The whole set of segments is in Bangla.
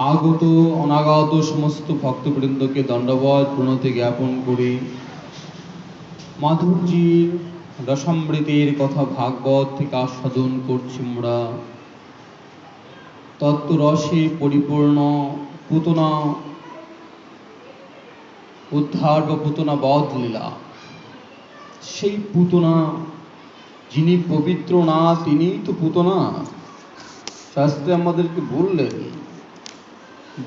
আগত অনাগত সমস্ত ভক্তবৃন্দকে দণ্ডবত প্রণতি জ্ঞাপন করি। মাধুর্যের রসামৃতের কথা ভাগবত থেকে আস্বাদন করছি আমরা। তত্ত্বরসে পরিপূর্ণ পুতনা উদ্ধার বা পুতনা বধ লীলা। সেই পুতনা যিনি পবিত্র না তিনিই তো পুতনা। শাস্ত্রে আমাদেরকে বললেন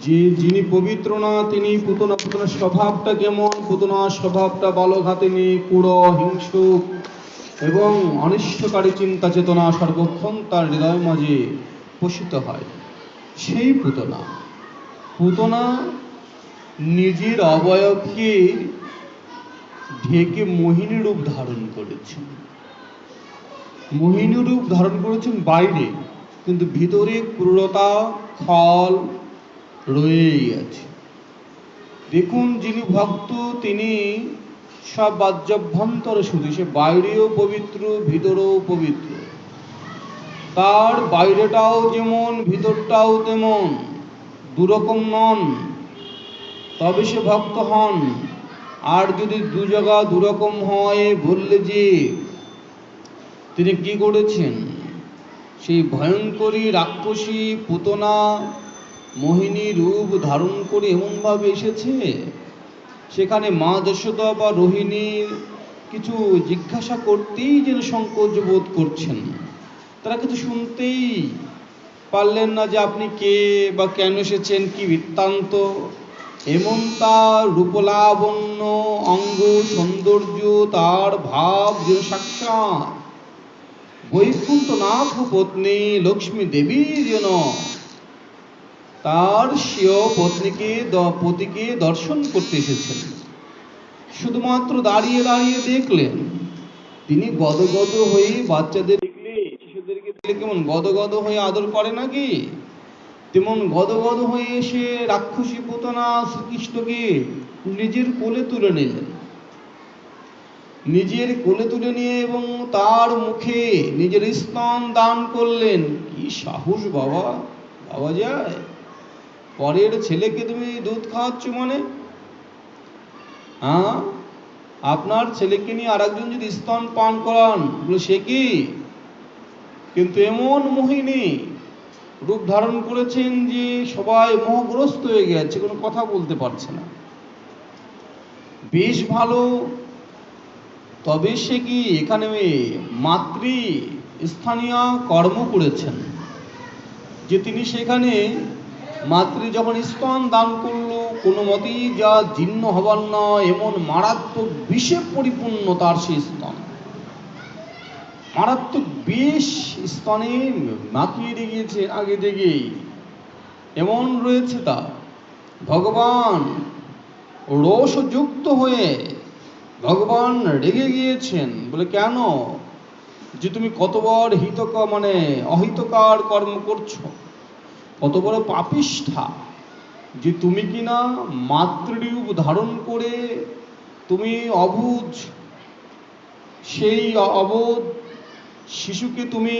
যে যিনি পবিত্র না তিনি পুতনা। পুতনার স্বভাবটা কেমন? পুতনার স্বভাবটা বালঘাতিনী, ক্রূর, হিংসুক এবং অনিষ্টকারী চিন্তা চেতনা সর্বক্ষণ তার হৃদয় মাঝে পোষিত হয়। সেই পুতনা পুতনা নিজের অবয়বকে ঢেকে মোহিনী রূপ ধারণ করেছেন। মোহিনী রূপ ধারণ করেছেন বাইরে, কিন্তু ভিতরে ক্রূরতা খল রয়েই আছে। দেখুন, যিনি ভক্ত তিনি সব বাহ্যাভ্যন্তরে শুধু, সে বাইরেও পবিত্র ভিতরেও পবিত্র। তার বাইরেটাও যেমন ভিতরটাও তেমন, দুরকম নন, তবে সে ভক্ত হন। আর যদি দু জায়গা দুরকম হয় বললে যে তিনি কি করেছেন? সেই ভয়ঙ্করী রাক্ষসী পুতনা মোহিনী রূপ ধারণ করে এমনভাবে এসেছে, সেখানে মা যশোদা বা রোহিণীর কিছু জিজ্ঞাসা করতেই যেন সংকোচ বোধ করছেন। তারা কিছু শুনতেই পারলেন না যে আপনি কে বা কেন এসেছেন, কি বৃত্তান্ত। এমন তার রূপলাবণ্য, অঙ্গ সৌন্দর্য, তার ভাব যে সাক্ষাৎ বৈকুণ্ঠনাথ পত্নী লক্ষ্মী দেবী যেন তার স্বীয় পতিকে দর্শন করতে এসেছেন। শুধুমাত্র দাঁড়িয়ে দাঁড়িয়ে দেখলেন। তিনি গদগদ হয়ে, বাচ্চাদের দেখলে, শিশুদেরকে দেখলে কেমন গদগদ হয়ে আদর করে নাকি, তেমন গদগদ হয়ে এসে রাক্ষসী পুতনা শ্রীকৃষ্ণকে নিজের কোলে তুলে নিলেন। নিজের কোলে তুলে নিয়ে এবং তার মুখে নিজের স্তন দান করলেন। কি সাহস বাবা! ভাবা যায়? পরের ছেলেকে তুমি দুধ খাওয়াচ্ছ মানে? হ্যাঁ, আপনার ছেলেকে নিয়ে আর একজন যদি স্তন পান করান, বলে সে কি? কিন্তু এমন মোহিনী রূপ ধারণ করেছেন যে সবাই মোহগ্রস্ত হয়ে গেছে, কোনো কথা বলতে পারছে না। বেশ ভালো, তবে সে কি এখানে মাতৃ স্থানীয় কর্ম করেছেন যে তিনি সেখানে মাতৃ যখন স্তন দান করলো, কোনো মতেই যা জীর্ণ হবার নয় এমন মারাত্মক বিষে পরিপূর্ণ তার সেই স্তন। মারাত্মক বিষ স্তনে মাখিয়ে রেখেছে আগে থেকেই, এমন রয়েছে তা। ভগবান রোষযুক্ত হয়ে ভগবান রেগে গিয়েছেন। বলে কেন? যে তুমি কত বড় অহিতকার কর্ম করছো, কত বড় পাপিষ্ঠা, যে তুমি কিনা মাতৃরূপ ধারণ করে তুমি অবুঝ সেই অবোধ শিশুকে তুমি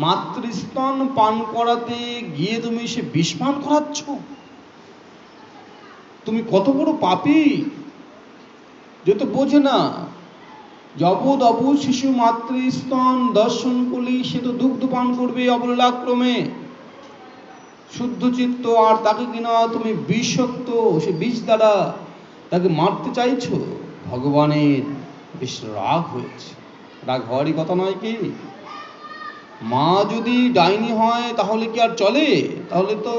মাতৃস্তন পান করাতে গিয়ে তুমি সে বিষ পান করাচ্ছ। তুমি কত বড় পাপী! যে তো বোঝে না যে অবুধ শিশু মাতৃস্তন দর্শন করলে সে তো দুগ্ধ পান করবে অবলীলাক্রমে শুদ্ধ চিত্ত, আর তাকে কিনা তুমি বিষাক্ত সে বিষ দ্বারা তাকে মারতে চাইছো। ভগবানের বেশ রাগ হয়েছে। রাগ হওয়ারই কথা নয় কি? মা যদি ডাইনি হয় তাহলে কি আর চলে? তাহলে তো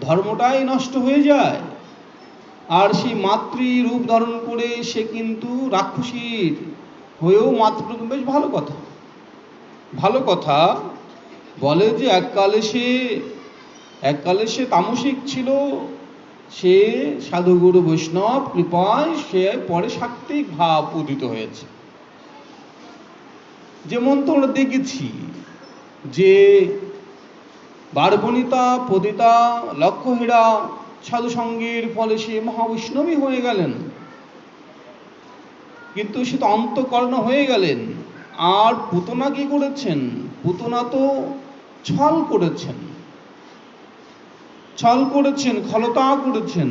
ধর্মটাই নষ্ট হয়ে যায়। আর সেই মাতৃ রূপ ধারণ করে সে কিন্তু রাক্ষসীর হয়েও মাতৃরূপ। বেশ ভালো কথা, ভালো কথা। বলে যে এককালে সে তামসিক ছিল, সে সাধুগুরু বৈষ্ণব কৃপায় সে পরে সাত্ত্বিক ভাব উদিত হয়েছে। যেমন তোমরা দেখেছি যে বারবণিতা পতিতা লক্ষ্যহীরা সাধুসঙ্গের ফলে সে মহাবৈষ্ণবী হয়ে গেলেন, কিন্তু সে তো অন্তঃকর্ণ হয়ে গেলেন। আর পুতনা কি করেছেন? পুতনা তো ছল করেছেন। ছল করেছেন, খলতা করেছেন।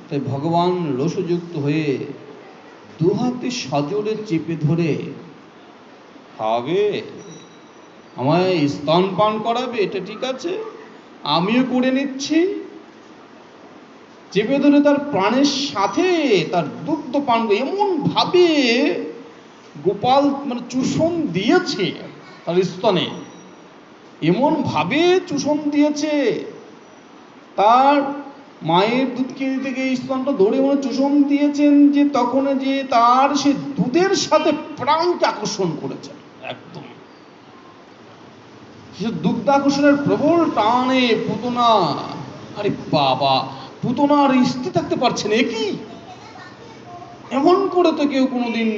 তাই ভগবান রসযুক্ত হয়ে দুহাতে সজোরে চেপে ধরে, খাওয়াবে, আমায় স্তন পান করাবে, এটা ঠিক আছে, আমিও করে নিচ্ছি। চেপে ধরে তার প্রাণের সাথে তার দুগ্ধ পান, এমন ভাবে গোপাল মানে চুষণ দিয়েছে তার স্তনে, এমন ভাবে চুষণ দিয়েছে, তার মায়ের দুধ খেয়ে দিতে গিয়ে স্তনটা ধরে মনে চুষণ দিয়েছেন যে তখন যে তার সে দুধের সাথে প্রাণকে আকর্ষণ করেছেন একদম। সে দুগ্ধ আকর্ষণের প্রবল টানে পুতনা, আরে বাবা, পুতনার স্থির থাকতে পারছে না, কি এমন করে তো কেউ কোনোদিন,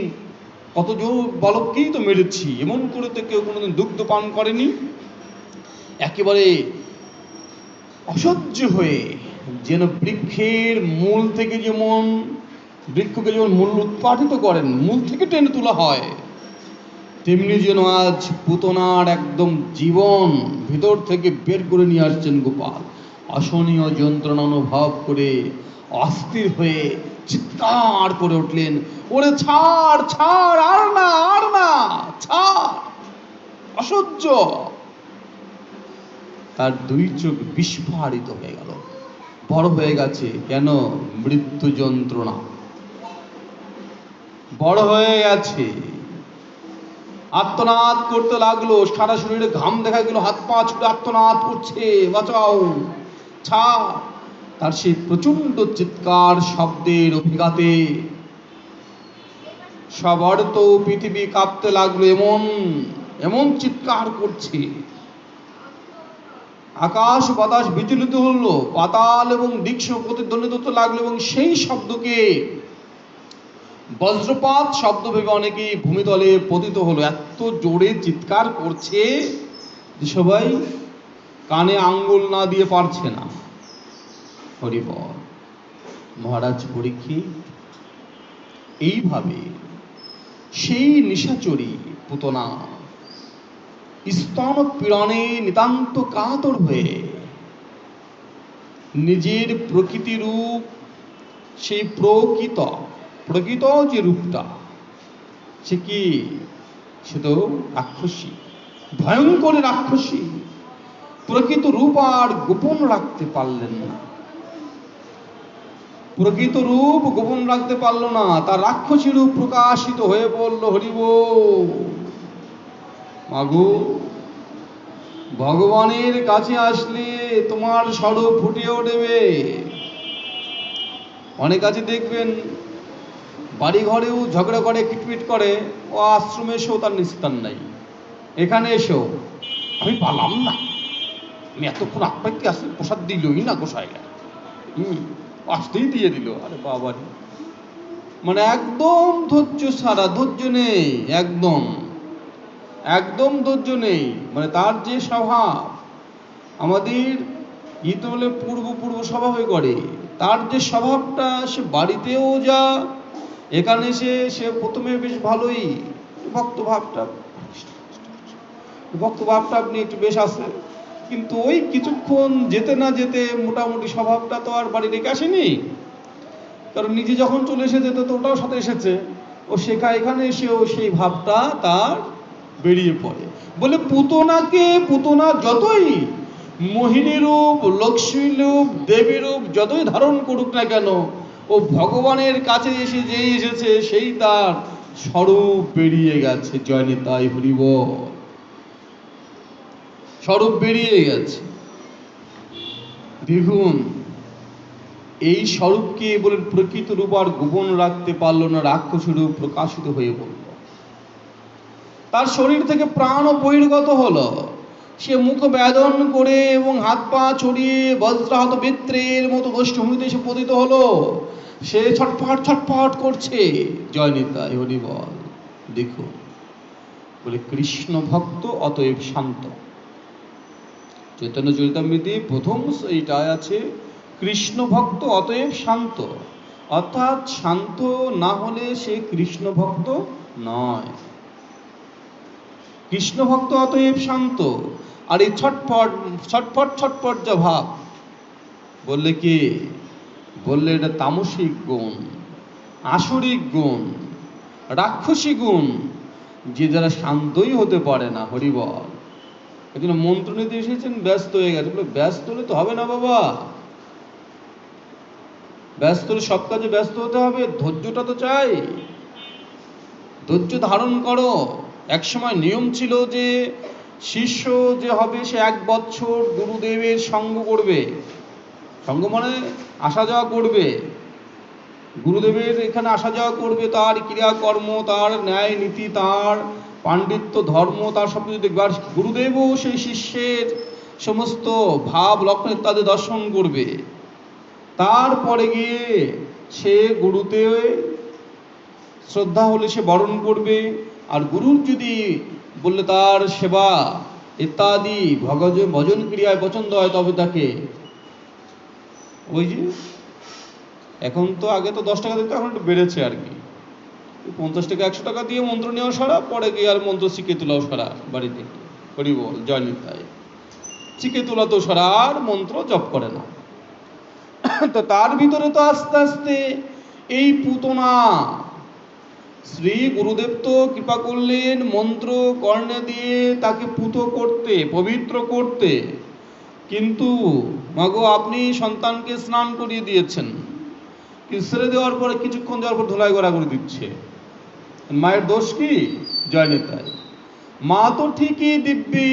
কত জোর বালককেই তো মেরেছি, এমন করে তো কেউ কোনোদিন দুগ্ধ পান করেনি। একেবারে অসহ্য হয়ে, যেন বৃক্ষের মূল থেকে যেমন, বৃক্ষকে যেমন মূল উৎপাটিত করেন, মূল থেকে টেনে তোলা হয়, তেমনি যেন আজ পুতনার একদম জীবন ভিতর থেকে বের করে নিয়ে আসছেন গোপাল। অসহনীয় যন্ত্রণা অনুভব করে অস্থির হয়ে চিৎকার করে উঠলেন, ওরে ছাড় ছাড়, আর না আর না, ছাড়, অসহ্য। তার দুই চোখ বিস্ফারিত হয়ে গেল, বড় হয়ে গেছে, কেন? মৃত্যু যন্ত্রণা বড় হয়ে গেছে। আর্তনাদ করতে লাগলো, সারা শরীরে ঘাম দেখা গেল, হাত পা ছুটে আর্তনাদ করছে, বাঁচাও, ছাড়। তার সেই প্রচন্ড চিৎকার শব্দের অভিঘাতে সব অর্থ পৃথিবী কাঁপতে লাগলো, এমন এমন চিৎকার করছে, আকাশ বাতাস বিচলিত হলো, পাতাল এবং দীক্ষ প্রতিধ্বনিত হতে লাগলো, এবং সেই শব্দকে বজ্রপাত শব্দ ভেবে অনেকেই ভূমিতলে পতিত হলো। এত জোরে চিৎকার করছে যে সবাই কানে আঙ্গুল না দিয়ে পারছে না। হরিবল। মহারাজ পরীক্ষিত এইভাবে সেই নিশাচরী পুতনা স্তন পীড়নে নিতান্ত কাতর হয়ে নিজের প্রকৃতি রূপ, সেই প্রকৃত যে রূপটা, সে কি? সে তো রাক্ষসী, ভয়ঙ্কর রাক্ষসী। প্রকৃত রূপ আর গোপন রাখতে পারলেন না, প্রকৃত রূপ গোপন রাখতে পারল না, তার রাক্ষসী রূপ প্রকাশিত হয়ে পড়ল। হরিবোল। মাগো, ভগবানের কাছে আসলে তোমার স্বরূপ ফুটে উঠবে। অনেক আছে দেখবেন বাড়ি ঘরেও ঝগড়া করে, কিটপিট করে, ও আশ্রমে এসেও তার নিস্তার নাই। এখানে এসেও আমি পালাম না, আমি এতক্ষণ আপনাকে আসলে প্রসাদ দিলই না গোসাইরা, আসতেই দিয়ে দিল। আরে বাবা, মানে একদম ধৈর্য ছাড়া, ধৈর্য নেই, একদম একদম ধৈর্য নেই। মানে তার যে স্বভাব, আমাদের গীত বলে পূর্ব স্বভাবে করে, তার যে স্বভাবটা, সে বাড়িতেও যা, এখানে সে প্রথমে বেশ ভালোই ভক্তভাবটা আপনি একটু বেশ আছে, কিন্তু ওই কিছুক্ষণ যেতে না যেতে মোটামুটি স্বভাবটা তো আর বাড়ি রেখে আসেনি। কারণ নিজে যখন চলে এসেছে তো ওটাও সাথে এসেছে, ও এখানে এসেও সেই ভাবটা তার বেরিয়ে পড়ে। বলে পুতনা যতই মোহিনী রূপ, লক্ষ্মী রূপ, দেবী রূপ যতই ধারণ করুক না কেন, ও ভগবানের কাছে যেই এসেছে সেই তার স্বরূপ বেরিয়ে গেছে। জয় নিতাই হরিবোল। স্বরূপ বেরিয়ে গেছে। দেখুন, এই স্বরূপকে বলে প্রকৃত রূপ আর গোপন রাখতে পারল না, রাক্ষসী রূপ প্রকাশিত হয়ে পড়ল। তার শরীর থেকে প্রাণ বহির্গত হলো। সে মুখ বেদন করে এবং হাত পা ছড়িয়ে বজ্রাহত বৃত্রের মতো গোষ্ঠভূমিতে এসে পতিত হলো। সে ছটফট করছে। জয় নিতাই হরিবল। দেখুন, বলে কৃষ্ণ ভক্ত অতএব শান্ত। চৈতন্য চরিতামৃতে প্রথম এইটায় আছে, কৃষ্ণ ভক্ত অতএব শান্ত, অর্থাৎ শান্ত না হলে সে কৃষ্ণ ভক্ত নয়। কৃষ্ণ ভক্ত অতএব শান্ত। আর এই ছটফট যা ভাব, বললে কি? বললে এটা তামসিক গুণ, আসরিক গুণ, রাক্ষসী গুণ, যে যারা শান্তই হতে পারে না। হরিবল। এজন্য মন্ত্র নিতে এসেছেন, ব্যস্ত হয়ে গেছে। বলে ব্যস্ত হলে তো হবে না বাবা, ব্যস্ত হলে সব কাজে ব্যস্ত হতে হবে, ধৈর্যটা তো চাই। ধৈর্য ধারণ করো। এক সময় নিয়ম ছিল যে শিষ্য যে হবে সে 1 বছর গুরুদেবের সঙ্গ করবে। সঙ্গ মানে আসা যাওয়া করবে, গুরুদেবের এখানে আসা যাওয়া করবে, তার ক্রিয়াকর্ম, তার ন্যায় নীতি, তার পাণ্ডিত্য, ধর্ম, তার সব কিছু দেখবে। আর গুরুদেবও সেই শিষ্যের সমস্ত ভাব লক্ষণ ইত্যাদি দর্শন করবে। তারপরে গিয়ে সে গুরুতে শ্রদ্ধা হলে সে বরণ করবে। আর গুরুর যদি বললে তার সেবা ইত্যাদি ভজন ক্রিয়ায় পছন্দ হয়, তবে তাকে ওই যে এখন তো আগে তো 10 টাকা দিত, এখন একটু বেড়েছে আর কি, 50 টাকা 100 টাকা দিয়ে মন্ত্র নেওয়া সারা, পরে গিয়ে আর মন্ত্র শিখে তোলাও সারা বাড়িতে। হরি বল, জয় নিতাই। শিখে তোলা তো সারা, আর মন্ত্র জপ করে না। তো তার ভিতরে তো আস্তে আস্তে এই পুতনা, শ্রী গুরুদেব তো কৃপা করলেন মন্ত্র কর্ণে দিয়ে তাকে পুত করতে, পবিত্র করতে। কিন্তু মাগো আপনি সন্তানকে স্নান করিয়ে দিয়েছেন, ছেড়ে দেওয়ার পরে কিছুক্ষণ যাওয়ার পর ধুলাই গড়া করে দিচ্ছে। মায়ের দোষ কি? জয় নিতাই। মা তো ঠিকই দিব্যি,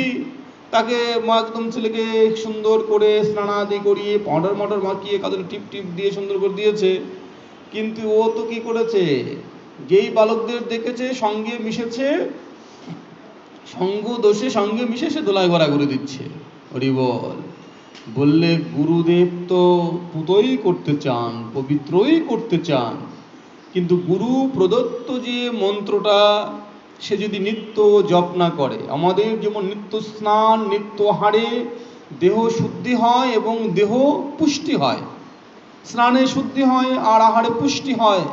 তাকে মা একদম ছেলেকে সুন্দর করে স্নানাদি করিয়ে পাউডার মাউডার মাখিয়ে কাদের টিপ টিপ দিয়ে সুন্দর করে দিয়েছে। কিন্তু ও তো কি করেছে? যেই বালকদের দেখেছে সঙ্গে মিশেছে, সঙ্গ দোষে সঙ্গে মিশে সে ধুলাই গড়া করে দিচ্ছে। হরি বল। বললে গুরুদেব তো পুতই করতে চান, পবিত্রই করতে চান, কিন্তু গুরু প্রদত্ত যে মন্ত্রটা সে যদি নিত্য জপ না করে, আমাদের যেমন নিত্য স্নান, নিত্য আহারে দেহ শুদ্ধি হয় এবং দেহ পুষ্টি হয়। স্নানে শুদ্ধি হয় আর আহারে পুষ্টি হয়।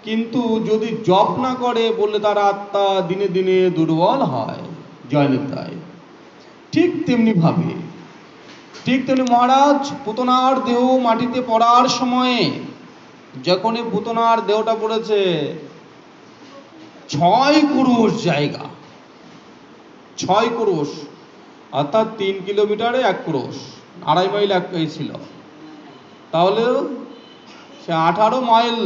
কিন্তু যদি জপ না করে, বললে তার আত্মা দিনে দিনে দুর্বল হয়। জয় নিতাই। ঠিক তেমনি মহারাজ, পুতনার দেহ মাটিতে পড়ার সময়ে, যখনই পুতনার দেহটা পড়েছে, 6 ক্রোশ জায়গা, 6 ক্রোশ অর্থাৎ 3 কিলোমিটারে 1 ক্রোশ, 2.5 মাইল একই ছিল, তাহলে সে 18 মাইল,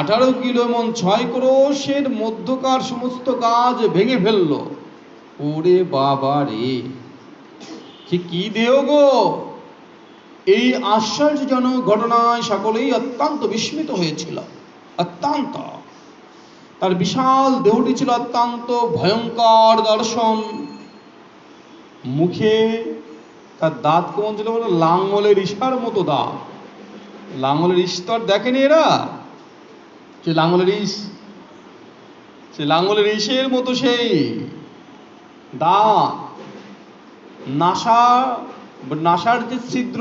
18 কিলো, মন 6 ক্রোশের মধ্যকার সমস্ত কাজ ভেঙে ফেললো। ওরে বাবা রে, সে কি দেহ গো! এই আশ্চর্যজনক ঘটনায় সকলেই অত্যন্ত বিস্মিত হয়েছিল। অত্যন্ত, তার বিশাল দেহটি ছিল অত্যন্ত ভয়ঙ্কর দর্শন। মুখে তার দাঁত কেমন ছিল বলে, লাঙ্গলের ইশার মতো দাঁত। লাঙ্গলের ইশ তো আর দেখেনি এরা, সে লাঙ্গলের ইশের মতো সেই দাঁত। নাসার যে ছিদ্র,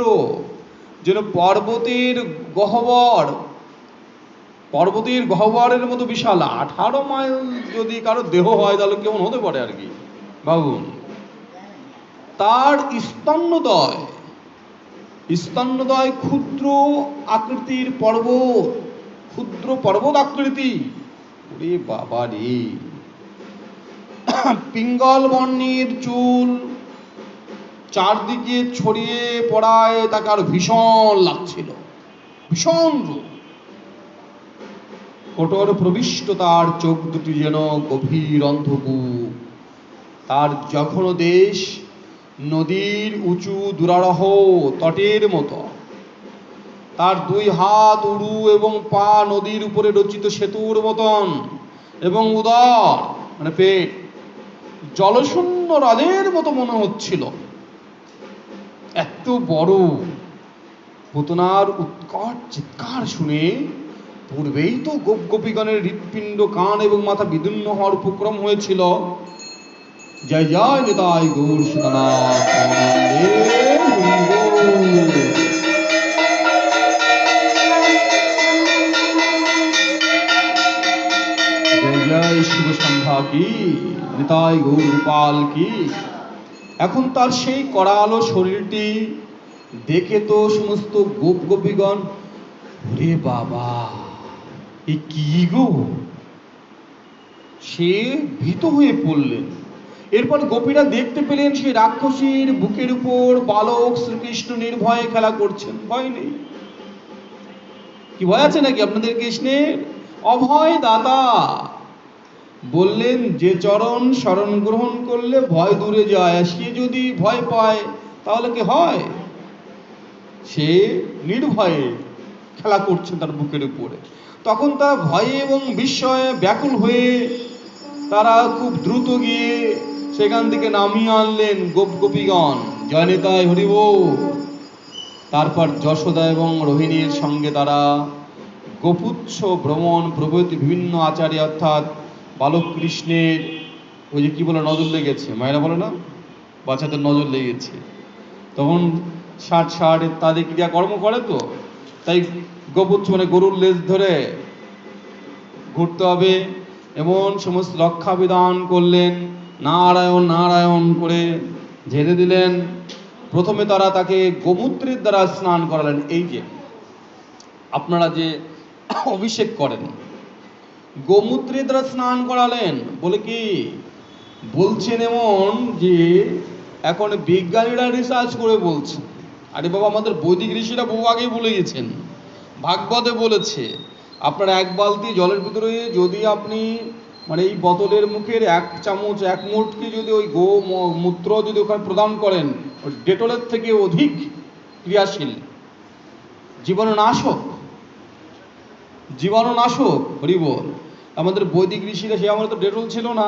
যেন পর্বতের গহ্বরের মতো বিশাল। 18 মাইল যদি কারো দেহ হয়, তাহলে কেমন হতে পারে আর কি ভাবুন। তার স্তন্যদয় ক্ষুদ্র আকৃতির পর্বত, ক্ষুদ্র পর্বত আকৃতি। ওরে বাবা রে! পিঙ্গল বর্ণের চুল চারদিকে ছড়িয়ে পড়ায় তাকে আরো ভীষণ লাগছিল, ভীষণ রূপ। কঠোর প্রবিষ্ট তার চোখ দুটি যেন গভীর অন্ধকূপ। তার জঘন্য দেশ নদীর উঁচু দুরারহ তটের মতো। তার 2 হাত উরু এবং পা নদীর উপরে রচিত সেতুর মতন, এবং উদর মানে পেট জলশূন্য হ্রদের মতো মনে হচ্ছিল। এত বড়! পুতনার উৎকট চিৎকার শুনে পূর্বেই তো গোপগোপীগণের হৃৎপিণ্ড, কান এবং মাথা বিদীর্ণ হওয়ার উপক্রম হয়েছিল। জয় জয় নিতাই গৌর সুতনাথ। জয় জয় শিব সন্ধ্যা কি, নিতাই গৌর গোপাল কি। এখন তার সেই করালো শরীরটি দেখে তো সমস্ত গোপ গোপীগণ, ওরে বাবা, এ কি গো! সে ভীত হয়ে পড়লেন। এরপর গোপীরা দেখতে পেলেন সেই রাক্ষসীর বুকের উপর বালক শ্রীকৃষ্ণ নির্ভয়ে খেলা করছেন। ভয় নেই। কি ভয় আছে নাকি আপনাদের কৃষ্ণের? অভয় দাতা। বললেন যে চরণ শরণ গ্রহণ করলে ভয় দূরে যায়, আর সে যদি ভয় পায় তাহলে কি হয়? সে নির্ভয়ে খেলা করছে তার বুকের উপরে। তখন তার ভয়ে এবং বিস্ময়ে ব্যাকুল হয়ে তারা খুব দ্রুত গিয়ে সেখান থেকে নামিয়ে আনলেন গোপগোপীগণ। জয় নিতাই হরি বল। তারপর যশোদা এবং রোহিণীর সঙ্গে তারা গোপুচ্ছ ভ্রমণ প্রভৃতি বিভিন্ন আচারে, অর্থাৎ বালক কৃষ্ণের ওই যে কি বলে নজর লেগেছে, মায়েরা বলে না, বাচ্চাদের নজর লেগেছে, তখন ষাট তাদের ক্রিয়াকর্ম করে, তো তাই গোপুচ্ছ মানে গরুর লেজ ধরে ঘুরতে হবে এমন সমস্ত রক্ষা বিধান করলেন। নারায়ণ নারায়ণ করে ঝেড়ে দিলেন। প্রথমে তারা তাকে গোমূত্রের দ্বারা স্নান করালেন। এই যে আপনারা যে অভিষেক করেন, গোমূত্রের দ্বারা স্নান করালেন বলে কি বলছেন, এমন যে এখন বিজ্ঞানীরা রিসার্চ করে বলছে, আরে বাবা আমাদের বৈদিক ঋষিরা বহু আগেই বলে গেছেন, ভাগবতে বলেছে, আপনার এক বালতি জলের ভিতরে যদি আপনি মানে এই বোতলের মুখের এক চামচ এক মুঠকে যদি ওই মূত্র যদি ওখানে প্রদান করেন, ওই ডেটলের থেকে অধিক ক্রিয়াশীল, জীবাণুনাশক, হরি বল। আমাদের বৈদিক ঋষিরা, সে আমাদের তো ডেটল ছিল না,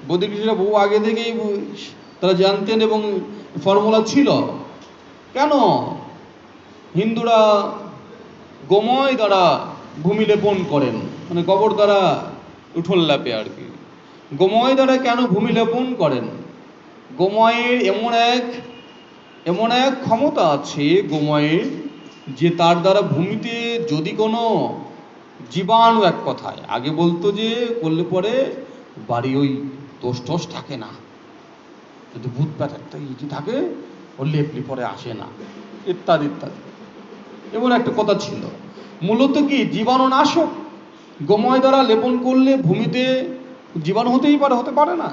বৈদিক ঋষিরা বহু আগে থেকেই তারা জানতেন এবং ফর্মুলা ছিল। কেন হিন্দুরা গোময় দ্বারা ভূমি লেপন করেন, মানে গোবর দ্বারা উঠোন লেপে আর কি। গোময় দ্বারা কেন ভূমি লেপন করেন? গোময়ের এমন এক ক্ষমতা আছে গোময়ের, যে তার দ্বারা ভূমিতে যদি কোনো জীবাণু, এক কথায় আগে বলতো যে করলে পরে বাড়ি ওই দোষ থাকে না, যদি ভূত প্যাত একটা ইটি থাকে ওর লেপলি পরে আসে না, ইত্যাদি ইত্যাদি, এমন একটা কথা ছিল। মূলত কি জীবাণুনাশক। গোময় দ্বারা লেপন করলে ভূমিতে জীবাণু হতে পারে না,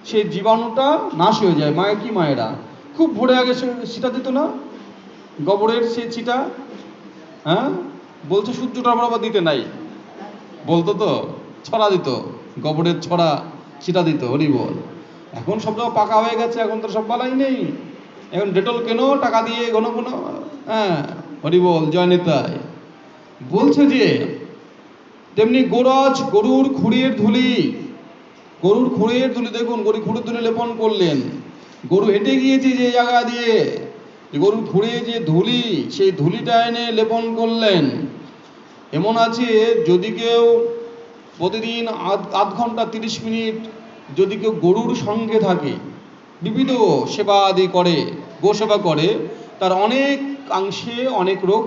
সেই জীবাণুটা নাশ হয়ে যায়। মায়েরা খুব ভোরে আগে ছিটা দিত না গোবরের, সে ছিটা, হ্যাঁ বলছে সূর্যটা বরাবর দিতে নাই, বলতো তো ছড়া দিত, গোবরের ছড়া ছিটা দিত, হরি বল। এখন সব জায়গা পাকা হয়ে গেছে, এখন তো সব বালাই নেই, এখন ডেটল কেন টাকা দিয়ে ঘন, হ্যাঁ হরি বল, জয় নিতাই। বলছে যে তেমনি গরুর খুঁড়ির ধুলি দেখুন, গরুর খুঁড়ির ধুলি লেপন করলেন। গরু হেঁটে গিয়েছে যে জায়গা দিয়ে, গরুর খুঁড়ে যে ধুলি, সেই ধুলিটা এনে লেপন করলেন। এমন আছে যদি কেউ প্রতিদিন আধ ঘন্টা 30 মিনিট যদি কেউ গরুর সঙ্গে থাকে, বিবিধ সেবা আদি করে, গোসেবা করে, তার অনেকাংশে অনেক রোগ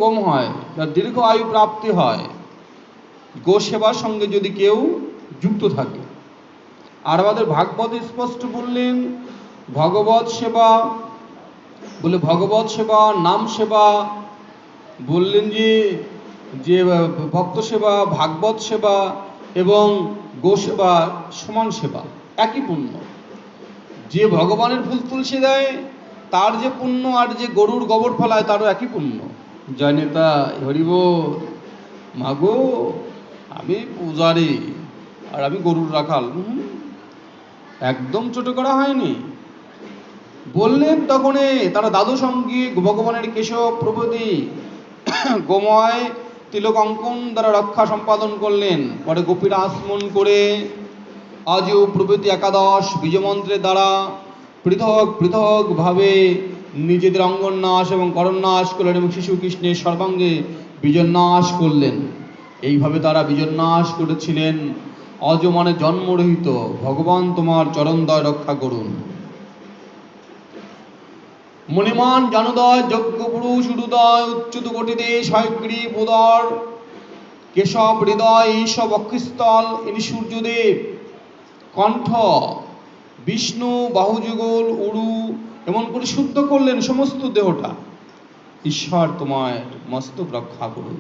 কম হয়, তার দীর্ঘ আয়ু প্রাপ্তি হয় গোসেবার সঙ্গে যদি কেউ যুক্ত থাকে। আর আমাদের ভাগবতে স্পষ্ট বললেন ভগবত সেবা, বলে ভগবত সেবা, নাম সেবা, বললেন যে ভক্ত সেবা, ভাগবত সেবা এবং গোসেবা সমান সেবা, একই পুণ্য। যে ভগবানের ফুল তুলসী দেয় তার যে পুণ্য, আর যে গরুর গোবর ফেলায় তারও একই পুণ্য। জয় নেতা হরি বল। মাগো আমি পূজারি আর আমি গরুর রাখাল, একদম ছোট করা হয়নি। বললেন তখন তারা দাদু সঙ্গী ভগবানের কেশব প্রভৃতি গোময় তিলক অঙ্কন দ্বারা রক্ষা সম্পাদন করলেন। পরে গোপীরা আসমন করে আজও প্রভৃতি একাদশ বীজমন্ত্রের দ্বারা পৃথক ভাবে নিজেদের অঙ্গন্যাস এবং করন্যাস করলেন এবং শিশু কৃষ্ণের সর্বাঙ্গে বীজন্যাস করলেন। এইভাবে তারা বীজন্যাস করেছিলেন। অজ মানে জন্মরহিত, ভগবান তোমার চরণদয় রক্ষা করুন। মণিমান জানুদয় যজ্ঞ পুরুষ উদয় উচ্যুত কোটিদেশ হয়গ্রীব উদর কেশব হৃদয় এইসব অক্ষিস্থল ইনি সূর্যদেব কণ্ঠ বিষ্ণু বাহুযুগল উরু এমন করে শুদ্ধ করলেন সমস্ত দেহটা। ঈশ্বর তোমার মস্তক রক্ষা করুন,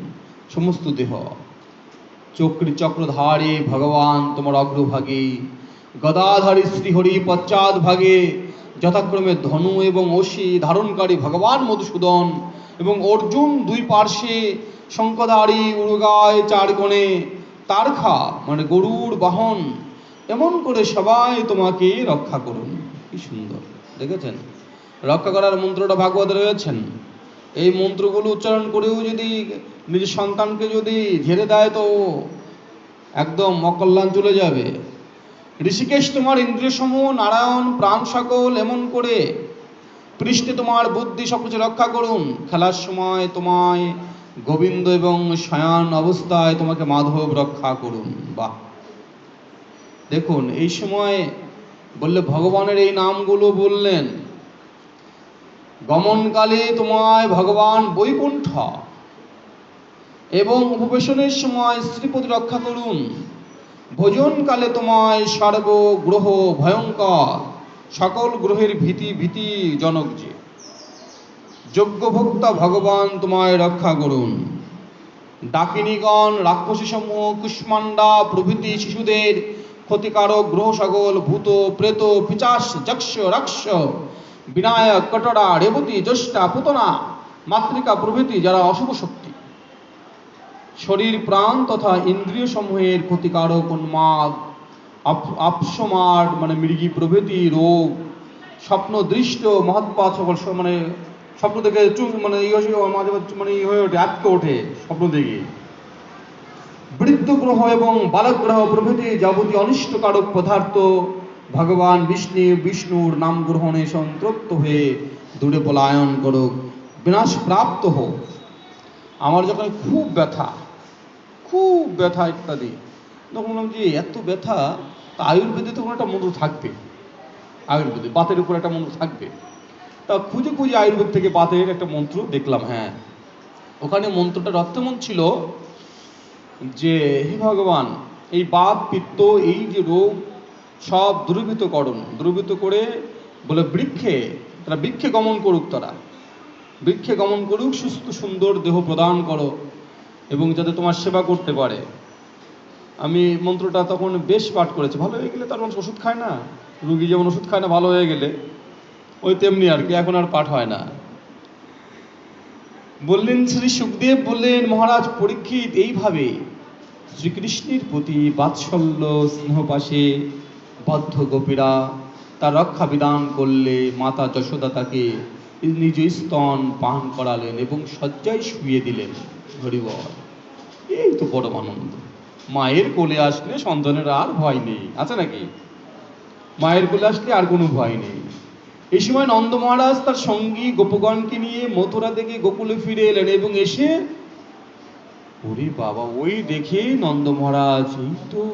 সমস্ত দেহ। চক্রধারী ভগবান তোমার অগ্রভাগে, গদাধারী শ্রীহরি পশ্চাৎ ভাগে, যথাক্রমে ধনু এবং অসি ধারণকারী ভগবান মধুসূদন এবং অর্জুন দুই পার্শ্বে, শঙ্খধারী উরগায় চার কোণে, তারখা মানে গরুর বাহন, এমন করে সবাই তোমাকে রক্ষা করুন। কি সুন্দর দেখেছেন? রক্ষা করার মন্ত্রটা ভাগবত রয়েছেন। এই মন্ত্রগুলো উচ্চারণ করেও যদি নিজের সন্তানকে যদি ঝেড়ে দেয় তো একদম অকল্যাণ চলে যাবে। ঋষিকেশ তোমার ইন্দ্রিয় সমূহ, নারায়ণ প্রাণ সকল, এমন করে পৃষ্ঠে তোমার বুদ্ধি সবকিছু রক্ষা করুন। খেলার সময় তোমায় গোবিন্দ এবং শয়ান অবস্থায় তোমাকে মাধব রক্ষা করুন। বাহ! দেখুন এই সময় বললে ভগবানের এই নামগুলো বললেন। গমনকালে তোমায় ভগবান বৈকুণ্ঠ এবং উপবেশনের সময় শ্রীপতি রক্ষা করুন। ভোজনকালে তোমায় সর্বগ্রহ ভয়ঙ্কর, সকল গ্রহের ভীতিজনক যে যজ্ঞভোক্তা ভগবান তোমায় রক্ষা করুন। ডাকিনীগণ রাক্ষসী সমূহ, কুষ্মাণ্ডা প্রভৃতি শিশুদের ক্ষতিকারক গ্রহ সকল, ভূত প্রেত পিচাস যক্ষ রাক্ষ বিনায়ক কটরা রেবতী জ্যেষ্ঠা পুতনা মাতৃকা প্রভৃতি যারা অশুভ শক্তি, শরীর প্রাণ তথা ইন্দ্রিয় সমূহের ক্ষতিকারক উন্মাদ, আপসমার মানে মৃগী প্রভৃতি রোগ, স্বপ্ন দৃষ্ট মহৎপাত সকল মানে স্বপ্ন থেকে মানে মাঝে মানে হয়ে ওঠে, আটকে ওঠে স্বপ্ন থেকে, বৃদ্ধ গ্রহ এবং বালক গ্রহ প্রভৃতি যাবতীয় অনিষ্টকারক পদার্থ ভগবান বিষ্ণুর নাম গ্রহণে সন্তপ্ত হয়ে দূরে পলায়ন করুক, বিনাশ প্রাপ্ত হোক। আমার যখন খুব ব্যথা ইত্যাদি, তখন বললাম যে এত ব্যথা, তা আয়ুর্বেদে তখন একটা মন্ত্র থাকবে, আয়ুর্বেদে বাতের উপর একটা মন্ত্র থাকবে। তা খুঁজে আয়ুর্বেদ থেকে বাতের একটা মন্ত্র দেখলাম। হ্যাঁ, ওখানে মন্ত্রটার অর্থমন ছিল যে হে ভগবান, এই বাত পিত্ত এই যে রোগ সব দূরীভূত করে বলে বৃক্ষে গমন করুক, বৃক্ষে গমন করুক, সুস্থ সুন্দর দেহ প্রদান করো এবং যাতে তোমার সেবা করতে পারে। আমি মন্ত্রটা তখন বেশ পাঠ করেছি। ভালো হয়ে গেলে তার মানুষ ওষুধ খায় না, রুগী যেমন ওষুধ খায় না ভালো হয়ে গেলে, ওই তেমনি আর কি, এখন আর পাঠ হয় না। বললেন শ্রী সুখদেব বললেন, মহারাজ পরীক্ষিত, এইভাবে শ্রীকৃষ্ণের প্রতি বাৎসল্য স্নেহপাশে বদ্ধ গোপীরা তার রক্ষা বিধান করলে মাতা যশোদা তাকে নিজ স্তন পান করালেন এবং শয্যায় শুইয়ে দিলেন। হরিবল! এই তো বড় আনন্দ। মায়ের কোলে আসলে সন্তানের আর ভয় নেই, আছে নাকি? মায়ের কোলে আসলে আর কোনো ভয় নেই। এই সময় নন্দ মহারাজ তার সঙ্গী গোপগণকে নিয়ে মথুরা থেকে গোকুলে ফিরে এলেন এবং এসে ওরে বাবা, ওই দেখে নন্দ মহারাজ এই তো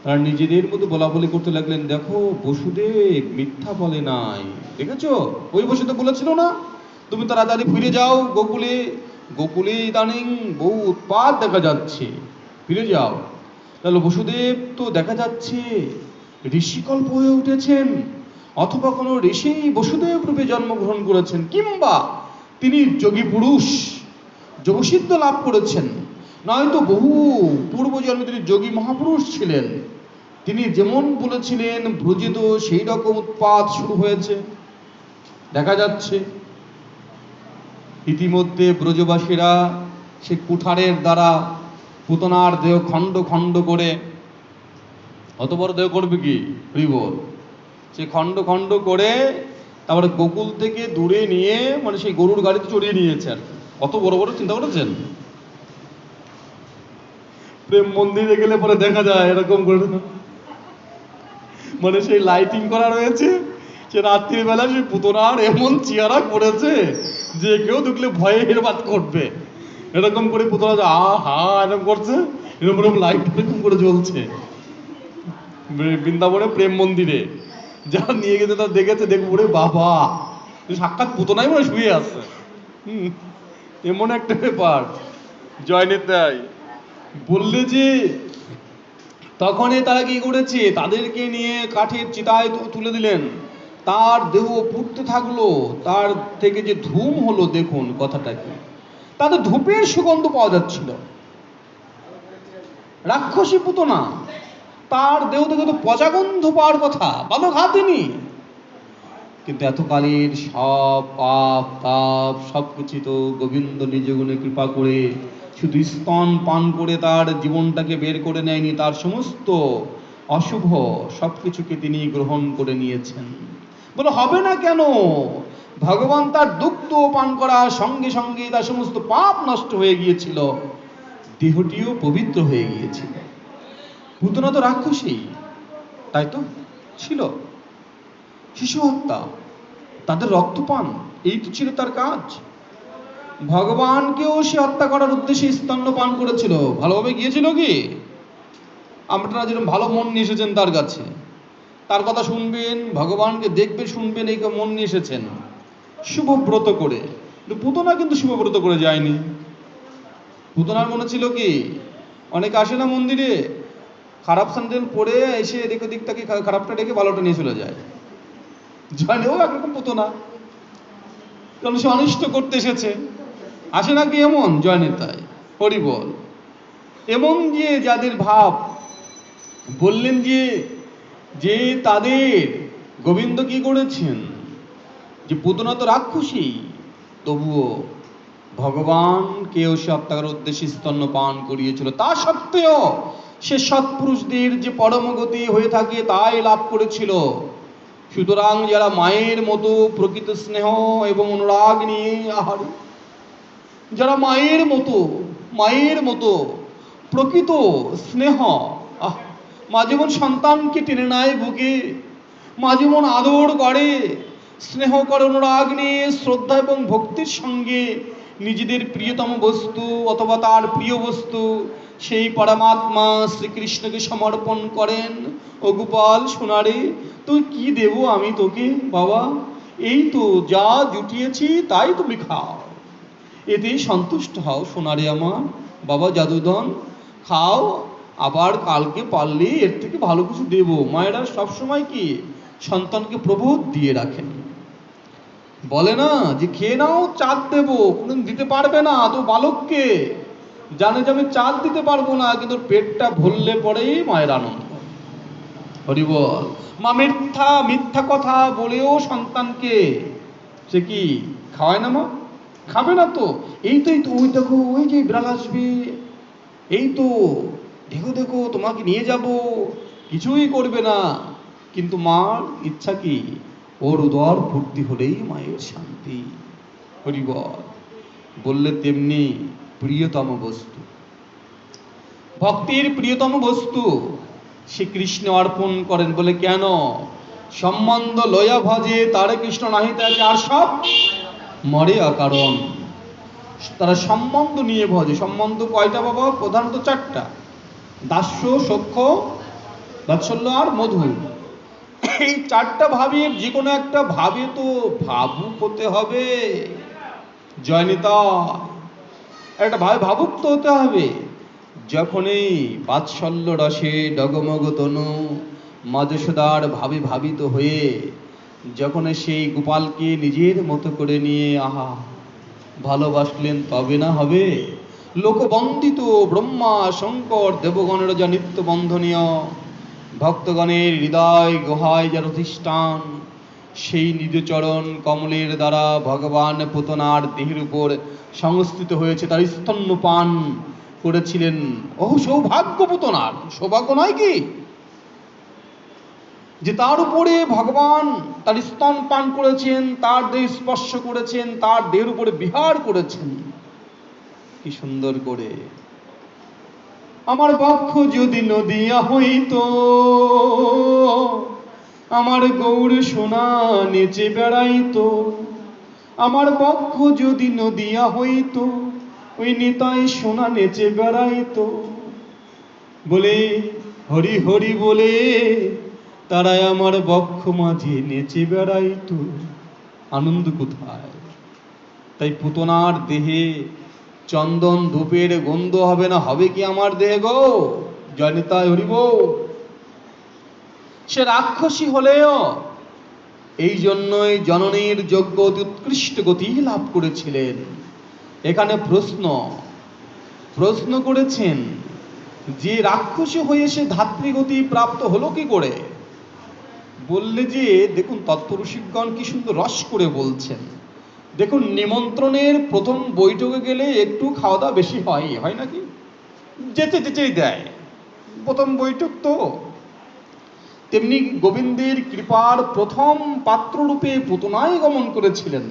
তারা নিজেদের মধ্যে বলা বলি করতে লাগলেন, দেখো বসুদেব মিথ্যা বলে নাই, দেখেছো? ওই বসুদেব বলেছিল না তুমি তাড়াতাড়ি ফিরে যাও গোকুলে ইদানিং বহু উৎপাত দেখা যাচ্ছে, ফিরে যাও। তাহলে বসুদেব তো দেখা যাচ্ছে ঋষিকল্প হয়ে উঠেছেন, অথবা কোনো ঋষি বসুদেব রূপে জন্মগ্রহণ করেছেন, কিংবা তিনি যোগী পুরুষ যোগসিদ্ধ লাভ করেছেন, নয়তো বহু পূর্বজন্মে তিনি যোগী মহাপুরুষ ছিলেন। তিনি যেমন বলেছিলেন ব্রজিত সেই রকম উৎপাত শুরু হয়েছে দেখা যাচ্ছে। ইতিমধ্যে ব্রজবাসীরা সে কুঠারের দ্বারা পুতনার দেহ খণ্ড খণ্ড করে, অত বড় দেহ করবে কি হরিবল, সে খণ্ড খণ্ড করে তারপরে গোকুল থেকে দূরে নিয়ে মানে সেই গরুর গাড়িতে চড়িয়ে নিয়েছে। আর কত বড় বড় চিন্তা করেছেন? প্রেম মন্দিরে গেলে পরে দেখা যায় এরকম করে, মানে সেই লাইটিং করা রয়েছে, সে রাত্রির বেলা সেই পুতনার এমন চেহারা করেছে যে কেউ দেখলে ভয়ে হেরবাদ করবে, এরকম করে পুতনা আহা এরকম করছে, এরকম লাইট এরকম করে জ্বলছে বৃন্দাবনে প্রেম মন্দিরে। যারা নিয়ে গেছে তারা দেখেছে, দেখবো রে বাবা সাক্ষাৎ পুতনাই মনে শুয়ে আছে, এমন একটা ব্যাপার। জয় নিতাই বললে যে তখনই তারা কি করেছে, তাদেরকে নিয়ে কাঠের চিতায় তুলে দিলেন। তার দেহ পুড়তে থাকলো, তার থেকে যে ধূম হলো, দেখুন কথাটা কি, তাদের ধূপের সুগন্ধ পাওয়া যাচ্ছিল। রাক্ষসী পুতনা, তার দেহ থেকে তো পচা গন্ধ পাওয়ার কথা, ভালো ঘাতেনি। কিন্তু এতকালের সব পাপ তাপ সবকিছু তো গোবিন্দ নিজ গুণে কৃপা করে শুধু স্তন পান করে তার জীবনটাকে বের করে নেয়নি, তার সমস্ত অশুভ সবকিছুকে তিনি গ্রহণ করে নিয়েছেন। বলে হবে না কেন? ভগবান তার দুগ্ধ পান করার সঙ্গে সঙ্গে তার সমস্ত পাপ নষ্ট হয়ে গিয়েছিল, দেহটিও পবিত্র হয়ে গিয়েছিল। পুতনা তো রাক্ষসী, তাই তো ছিল। শিশু হত্যা, তাদের রক্তপান, এই তো ছিল তার কাজ। ভগবানকেও সে হত্যা করার উদ্দেশ্যে স্তন্য পান করেছিল। ভালোভাবে গিয়েছিল কি? আপনারা যেরকম ভালো মন নিয়ে এসেছেন তার কাছে, তার কথা শুনবেন, ভগবানকে দেখবেন, শুনবেন, এই মন নিয়ে এসেছেন শুভব্রত করে। কিন্তু পুতনা কিন্তু শুভব্রত করে যায়নি। পুতনার মনে ছিল কি, অনেকে আসে না মন্দিরে, খারাপ স্যান্ডেল পরে এসে এদিক ওদিক থেকে খারাপটা ডেকে ভালোটা নিয়ে চলে যায়। জয়নেও একরকম পুতনা, কারণ সে অনিষ্ট করতে এসেছে। আসে নাকি এমন জয়নের? তাই হরি বল। এমন যে যাদের ভাব, বললেন যে যে তাদের গোবিন্দ কি করেছেন, যে পুতনা তো রাক্ষসী, তবুও ভগবানকেও সে হত্যার উদ্দেশ্যে স্তন্য পান করিয়েছিল। তা সত্ত্বেও সে সৎপুরুষদের যে পরমগতি হয়ে থাকে তাই লাভ করেছিল। সুতরাং যারা মায়ের মতো প্রকৃত স্নেহ এবং অনুরাগ নিয়ে আহার, যারা মায়ের মতো প্রকৃত স্নেহ, মা যেমন সন্তানকে টেনে নেয় বুকে, মা যেমন আদর করে, স্নেহ করে, অনুরাগ নিয়ে, শ্রদ্ধা এবং ভক্তির সঙ্গে নিজেদের প্রিয়তম বস্তু অথবা তার প্রিয় বস্তু সেই পরমাত্মা শ্রীকৃষ্ণকে সমর্পণ করেন। ও গোপাল সোনারে, তুই কি দেব আমি তোকে বাবা? এই তো যা জুটিয়েছি তাই তুমি খাও, এতেই সন্তুষ্ট হও সোনারে আমার বাবা জাদুধন, খাও, আবার কালকে পারলে এর থেকে ভালো কিছু দেব। মায়েরা সবসময় কি সন্তানকে প্রবোধ দিয়ে রাখেন, বলে না যে খেয়ে নাও, চাঁদ দেবো, কোনদিন দিতে পারবে না তো বালককে, জানে যে আমি চাঁদ দিতে পারবো না, কিন্তু পেটটা ভরলে পরেই মায়ের আনন্দ। হরি বল। মা মিথ্যা কথা বলেও সন্তানকে সে কি খাওয়ায় না? মা খাবে না তো, এই তো ওই দেখো, ওই যে বিড়াল আসবে, এই তো দেখো দেখো তোমাকে নিয়ে যাব, কিছুই করবে না। কিন্তু মার ইচ্ছা কি, ওর উদর ভর্তি হলেই মায়ের শান্তি। হরি বল। বললে তেমনি প্রিয়তম বস্তু, ভক্তির প্রিয়তম বস্তু সে কৃষ্ণ অর্পণ করেন। বলে কেন? সম্বন্ধ লয়া ভজে তারে কৃষ্ণ নাহিতে আছে, আর সব মরে অকারণ। তারা সম্বন্ধ নিয়ে ভজে। সম্বন্ধ কয়টা বাবা? প্রধানত চারটা: দাস্য, সখ্য, বাৎসল্য আর মধু। এই চারটা ভাবের যে কোনো একটা ভাবে তো ভাবুক হতে হবে। জয়নিতা, একটা ভাবে ভাবুক তো হতে হবে। যখনই বাৎসল্য রসে ডগমগ তনু মধুসূদার ভাবে ভাবিত হয়ে যখন সেই গোপালকে নিজের মতো করে নিয়ে ভালোবাসলেন, তবে না হবে? লোকবন্দিত ব্রহ্মা শঙ্কর দেবগণের যা নিত্য বন্ধনীয়, ভক্তগণের হৃদয় গুহায় যার অধিষ্ঠান, সেই নিজচরণ কমলের দ্বারা ভগবান পুতনার দেহের উপর সংস্থিত হয়েছে, তার স্তন্যপান করেছিলেন। সৌভাগ্য পুতনার, সৌভাগ্য নয় কি যে তার উপরে ভগবান তার স্তন পান করেছেন, তার দেহ স্পর্শ করেছেন, তার দেহের উপরে বিহার করেছেন। কি সুন্দর করে! আমার বক্ষ যদি নদিয়া হইত, আমার গৌর সোনা নেচে বেড়াইতো। আমার বক্ষ যদি নদিয়া হইত, ওই নিতাই সোনা নেচে বেড়াইতো। বলে হরি হরি বলে তারাই আমার বক্ষ মাঝে নেচে বেড়াইতো। আনন্দ কোথায়? তাই পুতনার দেহে চন্দন ধূপের গন্ধ হবে না, হবে কি আমার দেহে গো? জয়নিতাই হরিবোল। সে রাক্ষসী হলেও এই জন্যই জননীর যোগ্য অতি উৎকৃষ্ট গতি লাভ করেছিলেন। এখানে প্রশ্ন করেছেন যে রাক্ষসী হয়ে সে ধাত্রীগতি প্রাপ্ত হলো কি করে? বললে যে দেখুন তত্ত্বরসিকগণ কি সুন্দর রস করে বলছেন। দেখুন নিমন্ত্রণের প্রথম বৈঠকে গেলে একটু খাওয়া দাওয়া বেশি হয় নাকি? যেতেই দেয়, প্রথম বৈঠক তো। তেমনি গোবিন্দের কৃপার প্রথম পাত্ররূপে পুতনাই গমন করেছিলেন।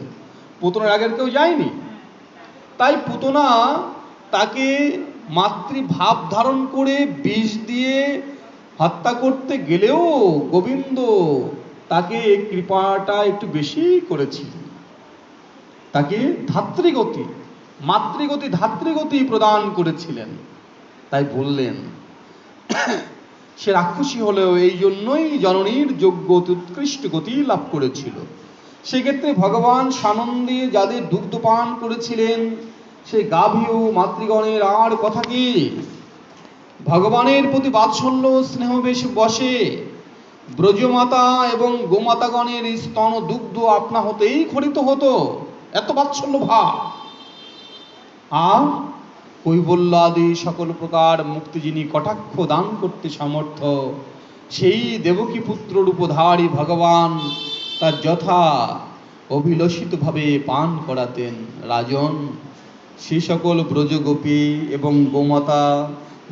পুতনার আগের কেউ যায়নি। তাই পুতনা তাকে মাতৃভাব ধারণ করে বিষ দিয়ে হত্যা করতে গেলেও গোবিন্দ তাকে কৃপাটা একটু বেশি করেছিলেন, তাকে ধাত্রীগতি প্রদান করেছিলেন। তাই বললেন সে রাক্ষসী হলেও এই জন্যই জননীর যোগ্য উৎকৃষ্ট গতি লাভ করেছিল। সেক্ষেত্রে ভগবান সানন্দে যাদের দুগ্ধপান করেছিলেন সেই গাভী ও মাতৃগণের আর কথা কি? ভগবানের প্রতি বাৎসল্য স্নেহ বেশি বসে ব্রজমাতা এবং গোমাতাগণের স্তন দুগ্ধ আপনা হতেই খরিত হতো, এত বাৎসল্য ভাব। আর কৈবল্যাদি সকল প্রকার মুক্তি যিনি কটাক্ষ দান করতে সমর্থ, সেই দেবকী পুত্র রূপধারী ভগবান তার যথা অভিলষিতভাবে পান করাতেন। রাজন সে সকল ব্রজগোপী এবং গোমাতা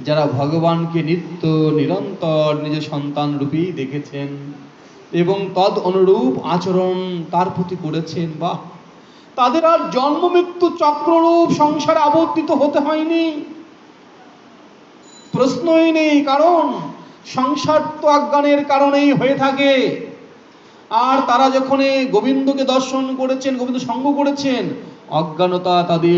যারা ভগবানকে নিত্য নিরন্তর নিজ সন্তান রূপেই দেখেছেন এবং তদ অনুরূপ আচরণ তার প্রতি করেছেন, বাহ, তাদের আর জন্ম মৃত্যু চক্ররূপ সংসারে আবর্তিত হতে হয়নি, প্রশ্নই নেই। কারণ সংসার তো অজ্ঞানের কারণেই হয়ে থাকে। আর তারা যখন গোবিন্দকে দর্শন করেছেন, গোবিন্দ সঙ্গ করেছেন, অজ্ঞানতা তাদের